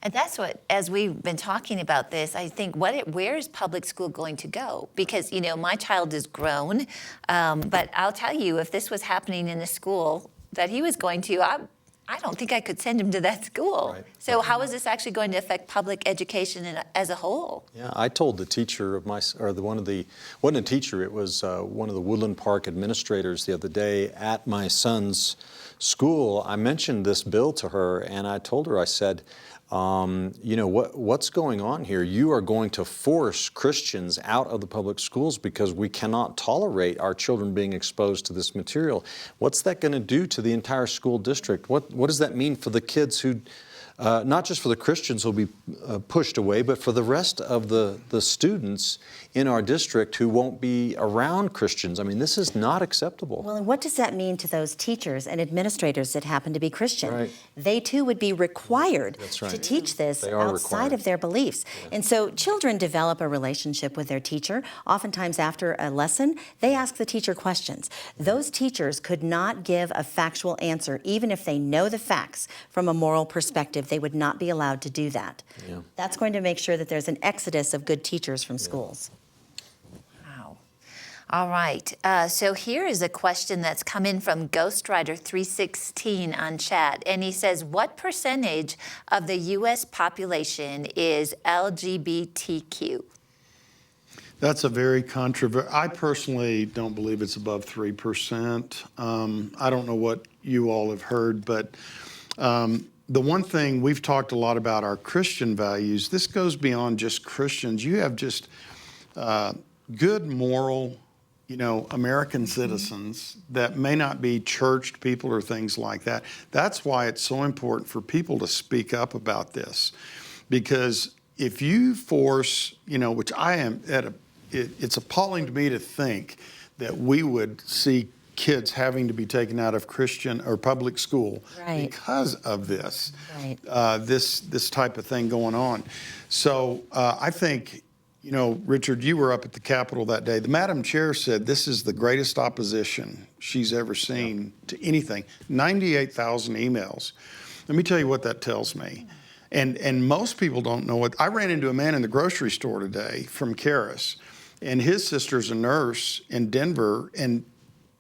And that's what, as we've been talking about this, I think, where is public school going to go? Because, my child is grown, but I'll tell you, if this was happening in a school that he was going to, I don't think I could send him to that school. Right. So how is this actually going to affect public education as a whole? Yeah, I told the teacher of wasn't a teacher, it was one of the Woodland Park administrators the other day at my son's school. I mentioned this bill to her, and I told her, I said, what's going on here? You are going to force Christians out of the public schools because we cannot tolerate our children being exposed to this material. What's that going to do to the entire school district? What does that mean for the kids who, not just for the Christians who will be pushed away, but for the rest of the students in our district who won't be around Christians? I mean, this is not acceptable. Well, and what does that mean to those teachers and administrators that happen to be Christian? Right. They too would be required That's right. to teach this They are outside required. of their beliefs. Yeah. And so children develop a relationship with their teacher. Oftentimes after a lesson, they ask the teacher questions. Those teachers could not give a factual answer, even if they know the facts from a moral perspective. They would not be allowed to do that. Yeah. That's going to make sure that there's an exodus of good teachers from schools. Wow. All right. So here is a question that's come in from Ghostwriter 316 on chat. And he says, what percentage of the U.S. population is LGBTQ? That's a very controversial. I personally don't believe it's above 3%. I don't know what you all have heard, but the one thing we've talked a lot about our Christian values. This goes beyond just Christians. You have just good moral, American citizens that may not be churched people or things like that. That's why it's so important for people to speak up about this, because if you force, which I am it's appalling to me to think that we would see kids having to be taken out of Christian or public school because of this, this type of thing going on. So I think, Richard, you were up at the Capitol that day. The Madam Chair said this is the greatest opposition she's ever seen to anything. 98,000 emails. Let me tell you what that tells me. And most people don't know what. I ran into a man in the grocery store today from Karis, and his sister's a nurse in Denver, and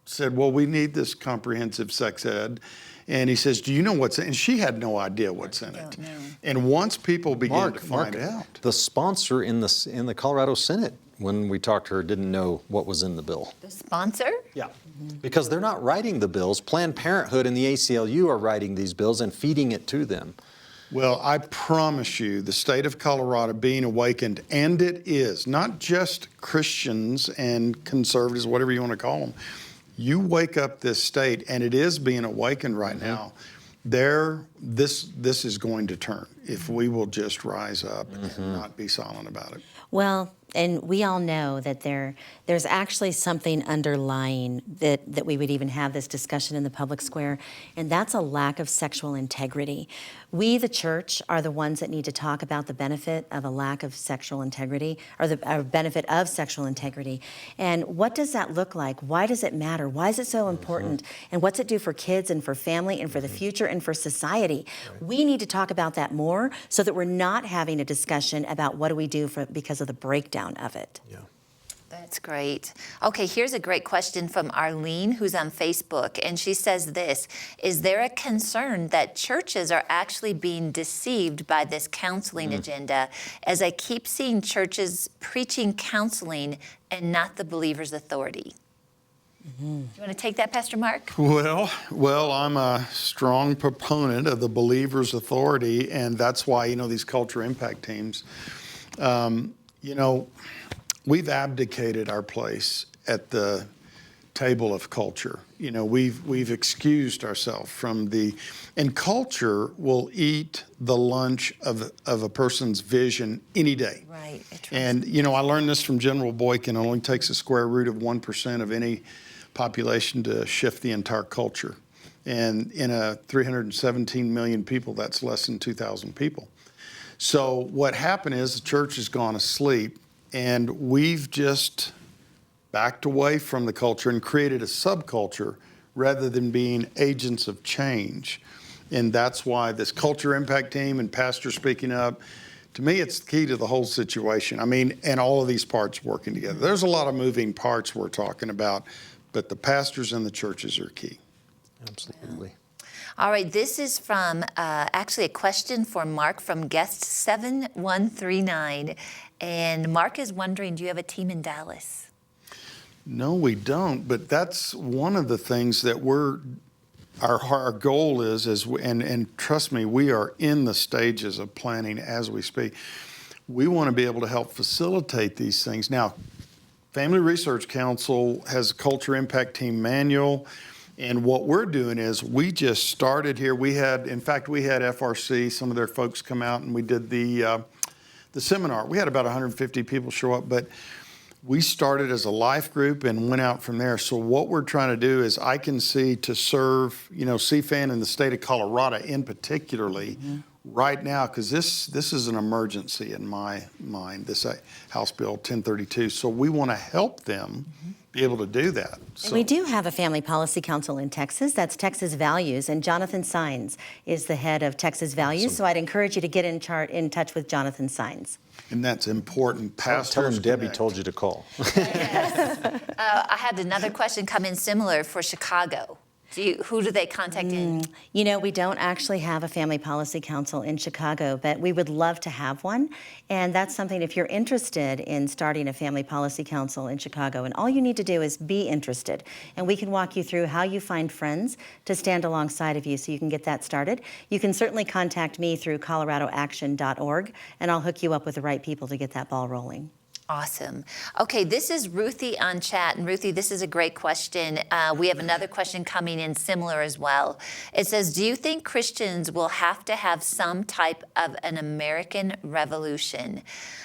said, well, we need this comprehensive sex ed. And he says, do you know what's in it? And she had no idea what's in it. And once people began to find out. The sponsor in the Colorado Senate, when we talked to her, didn't know what was in the bill. The sponsor? Yeah. Because they're not writing the bills. Planned Parenthood and the ACLU are writing these bills and feeding it to them. Well, I promise you, the state of Colorado being awakened, and it is, not just Christians and conservatives, whatever you want to call them. You wake up this state, and it is being awakened right now. This is going to turn if we will just rise up and not be silent about it. Well, and we all know that there's actually something underlying that we would even have this discussion in the public square, and that's a lack of sexual integrity. We, the church, are the ones that need to talk about the benefit of a lack of sexual integrity, or the benefit of sexual integrity. And what does that look like? Why does it matter? Why is it so important? And what's it do for kids and for family and for the future and for society? We need to talk about that more so that we're not having a discussion about what do we do because of the breakdown of it. Yeah. That's great. Okay, here's a great question from Arlene, who's on Facebook, and she says this: is there a concern that churches are actually being deceived by this counseling agenda, as I keep seeing churches preaching counseling and not the believer's authority? Do you want to take that, Pastor Mark? Well, I'm a strong proponent of the believer's authority, and that's why, these culture impact teams, we've abdicated our place at the table of culture. We've excused ourselves from and culture will eat the lunch of a person's vision any day. Right. And, I learned this from General Boykin. It only takes a square root of 1% of any population to shift the entire culture. And in a 317 million people, that's less than 2,000 people. So what happened is the church has gone asleep, and we've just backed away from the culture and created a subculture rather than being agents of change. And that's why this culture impact team and pastors speaking up, to me, it's the key to the whole situation. And all of these parts working together. There's a lot of moving parts we're talking about, but the pastors and the churches are key. Absolutely. All right, this is from actually a question for Mark from guest 7139. And Mark is wondering, do you have a team in Dallas? No, we don't. But that's one of the things that our goal is and trust me, we are in the stages of planning as we speak. We want to be able to help facilitate these things. Now, Family Research Council has a culture impact team manual. And what we're doing is we just started here. We had FRC, some of their folks come out, and we did the seminar. We had about 150 people show up, but we started as a life group and went out from there. So what we're trying to do is I can see to serve, CFAN in the state of Colorado in particularly, right now, because this is an emergency in my mind, this House Bill 1032. So we want to help them be able to do that. So. And we do have a family policy council in Texas. That's Texas Values, and Jonathan Sines is the head of Texas Values. So I'd encourage you to get in touch with Jonathan Sines. And that's important. Pastors Tell him Debbie connect. told you to call. Yes. I had another question come in similar for Chicago. Who do they contact in? You know, we don't actually have a family policy council in Chicago, but we would love to have one. And that's something, if you're interested in starting a family policy council in Chicago, and all you need to do is be interested. And we can walk you through how you find friends to stand alongside of you so you can get that started. You can certainly contact me through coloradoaction.org, and I'll hook you up with the right people to get that ball rolling. Awesome. Okay, this is Ruthie on chat. And Ruthie, this is a great question. We have another question coming in similar as well. It says, do you think Christians will have to have some type of an American revolution?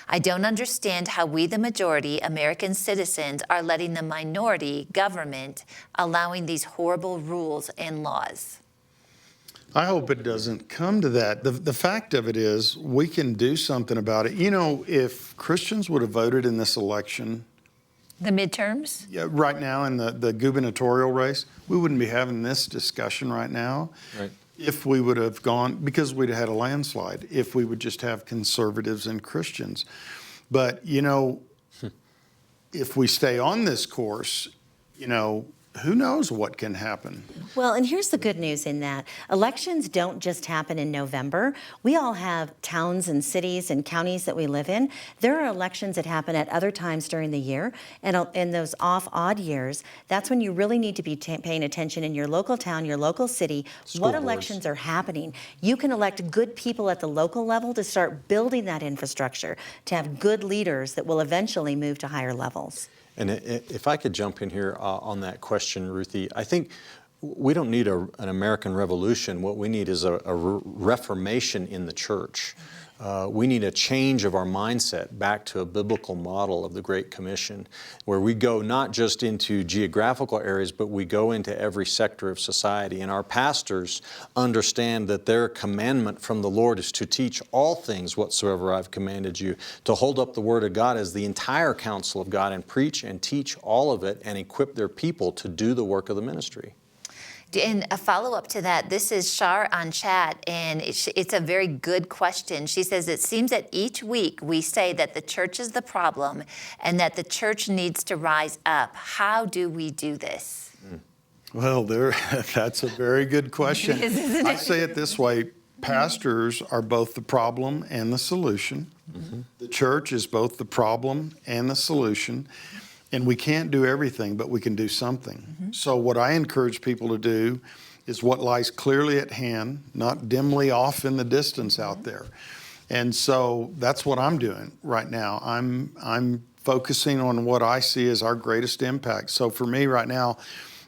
I don't understand how we, the majority, American citizens, are letting the minority government allowing these horrible rules and laws. I hope it doesn't come to that. The fact of it is, we can do something about it. You know, if Christians would have voted in this election, The midterms? right now in the gubernatorial race, we wouldn't be having this discussion right now. Right. If we would have gone, because we'd have had a landslide, if we would just have conservatives and Christians. But, you know, if we stay on this course, you know, who knows what can happen? Well, and here's the good news in that. Elections don't just happen in November. We all have towns and cities and counties that we live in. There are elections that happen at other times during the year. And in those odd years, that's when you really need to be paying attention in your local town, your local city, what elections are happening. You can elect good people at the local level to start building that infrastructure, to have good leaders that will eventually move to higher levels. And if I could jump in here on that question, Ruthie, I think we don't need an American revolution. What we need is a reformation in the church. We need a change of our mindset back to a biblical model of the Great Commission, where we go not just into geographical areas, but we go into every sector of society. And our pastors understand that their commandment from the Lord is to teach all things whatsoever I've commanded you, to hold up the Word of God as the entire counsel of God and preach and teach all of it and equip their people to do the work of the ministry. And a follow-up to that, this is Shar on chat, and it's a very good question. She says, it seems that each week we say that the church is the problem and that the church needs to rise up. How do we do this? Well, that's a very good question. I say it this way. Pastors are both the problem and the solution. Mm-hmm. The church is both the problem and the solution. And we can't do everything, but we can do something. Mm-hmm. So what I encourage people to do is what lies clearly at hand, not dimly off in the distance out there. And so that's what I'm doing right now. I'm focusing on what I see as our greatest impact. So for me right now,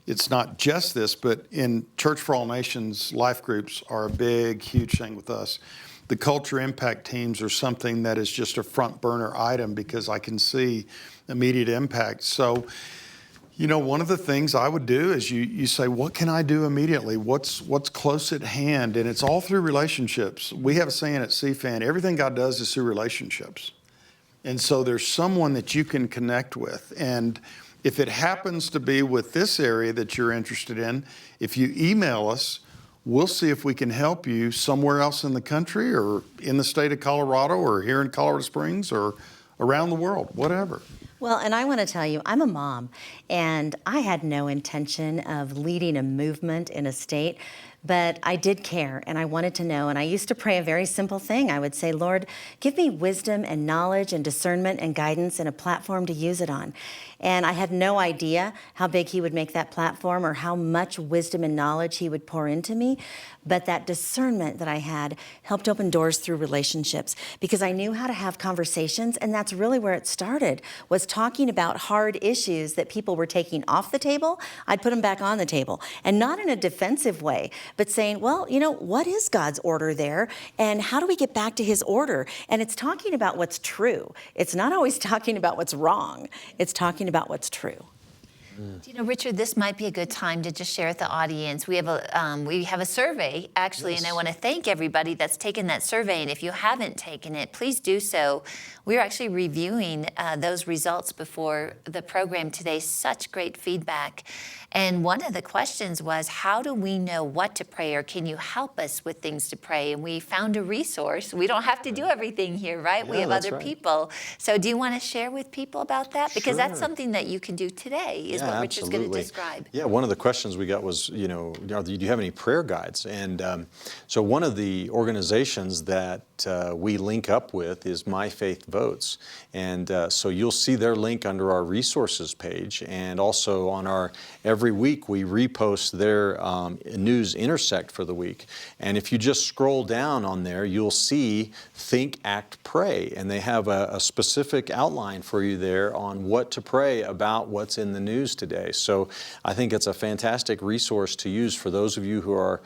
it's not just this, but in Church for All Nations, life groups are a big, huge thing with us. The culture impact teams are something that is just a front burner item because I can see immediate impact. So, you know, one of the things I would do is you say, what can I do immediately? What's close at hand? And it's all through relationships. We have a saying at CFAN, everything God does is through relationships. And so there's someone that you can connect with. And if it happens to be with this area that you're interested in, if you email us, we'll see if we can help you somewhere else in the country or in the state of Colorado or here in Colorado Springs or around the world, whatever. Well, and I want to tell you, I'm a mom, and I had no intention of leading a movement in a state, but I did care, and I wanted to know, and I used to pray a very simple thing. I would say, Lord, give me wisdom and knowledge and discernment and guidance and a platform to use it on. And I had no idea how big he would make that platform or how much wisdom and knowledge he would pour into me. But that discernment that I had helped open doors through relationships because I knew how to have conversations. And that's really where it started, was talking about hard issues that people were taking off the table. I'd put them back on the table, and not in a defensive way, but saying, well, you know, what is God's order there? And how do we get back to his order? And it's talking about what's true. It's not always talking about what's wrong. It's talking about what's true. You know, Richard, this might be a good time to just share with the audience. We have a survey, actually, and I want to thank everybody that's taken that survey. And if you haven't taken it, please do so. We're actually reviewing those results before the program today. Such great feedback. And one of the questions was, how do we know what to pray, or can you help us with things to pray? And we found a resource. We don't have to do everything here, right? We have other people. So do you want to share with people about that? Because that's something that you can do today, is what Richard's going to describe. Yeah, one of the questions we got was, do you have any prayer guides? And so one of the organizations that we link up with is My Faith Votes. And so you'll see their link under our resources page. And also on our every week we repost their news intersect for the week. And if you just scroll down on there, you'll see Think, Act, Pray. And they have a specific outline for you there on what to pray about what's in the news today. So I think it's a fantastic resource to use for those of you who are,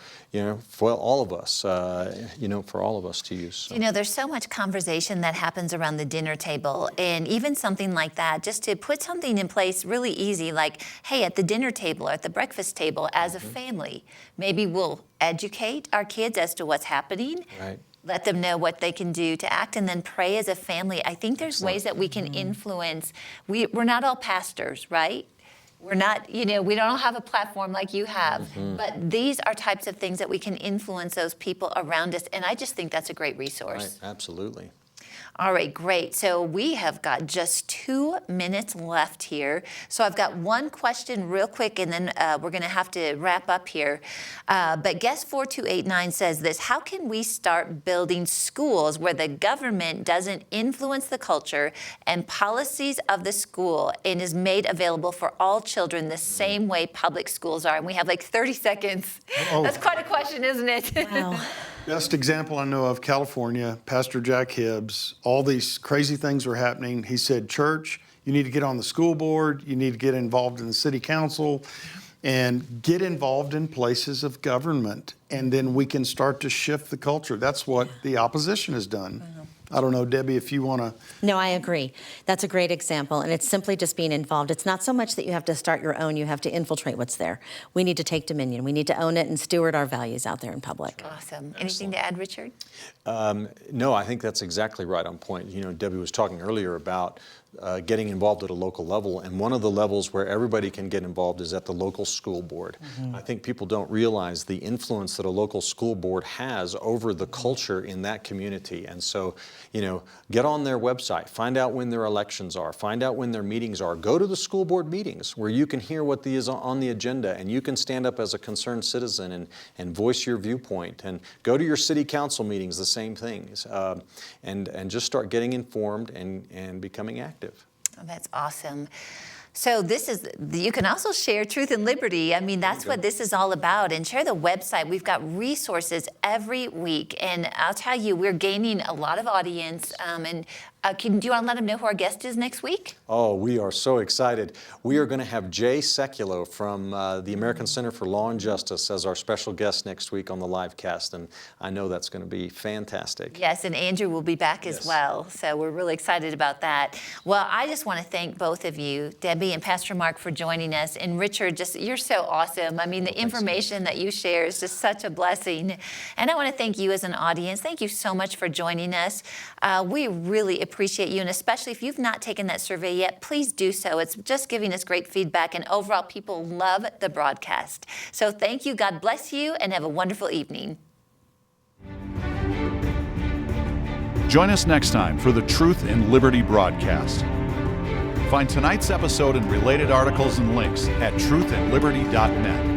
for all of us, for all of us to use. So. You know, there's so much conversation that happens around the dinner table, and even something like that, just to put something in place really easy, like, hey, at the dinner table or at the breakfast table as a family, maybe we'll educate our kids as to what's happening. Right. Let them know what they can do to act, and then pray as a family. I think there's ways that we can influence. We're not all pastors, right? We're not, we don't have a platform like you have, but these are types of things that we can influence those people around us, and I just think that's a great resource. Right, absolutely. All right, great. So we have got just 2 minutes left here. So I've got one question real quick, and then we're going to have to wrap up here. But guest 4289 says this: how can we start building schools where the government doesn't influence the culture and policies of the school and is made available for all children the same way public schools are? And we have like 30 seconds. Oh. That's quite a question, isn't it? Wow. Best example I know of, California, Pastor Jack Hibbs, all these crazy things were happening. He said, church, you need to get on the school board, you need to get involved in the city council, and get involved in places of government, and then we can start to shift the culture. That's what the opposition has done. I don't know, Debbie, if you want to. No, I agree. That's a great example, and it's simply just being involved. It's not so much that you have to start your own, you have to infiltrate what's there. We need to take dominion. We need to own it and steward our values out there in public. Awesome. Anything to add, Richard? No, I think that's exactly right on point. Debbie was talking earlier about getting involved at a local level, and one of the levels where everybody can get involved is at the local school board. I think people don't realize the influence that a local school board has over the culture in that community. And so, get on their website, find out when their elections are, find out when their meetings are, go to the school board meetings where you can hear what is on the agenda, and you can stand up as a concerned citizen and voice your viewpoint, and go to your city council meetings, the same things, and just start getting informed and becoming active. Oh, that's awesome. So you can also share Truth and Liberty. I mean, that's what this is all about. And share the website. We've got resources every week. And I'll tell you, we're gaining a lot of audience. Do you want to let them know who our guest is next week? Oh, we are so excited. We are going to have Jay Sekulow from the American Center for Law and Justice as our special guest next week on the live cast, and I know that's going to be fantastic. Yes, and Andrew will be back as well, so we're really excited about that. Well, I just want to thank both of you, Debbie and Pastor Mark, for joining us, and Richard, you're so awesome. I mean, the information that you share is just such a blessing, and I want to thank you as an audience. Thank you so much for joining us. We really appreciate you, and especially if you've not taken that survey yet, please do so. It's just giving us great feedback, and overall, people love the broadcast. So thank you, God bless you, and have a wonderful evening. Join us next time for the Truth and Liberty broadcast. Find tonight's episode and related articles and links at truthandliberty.net.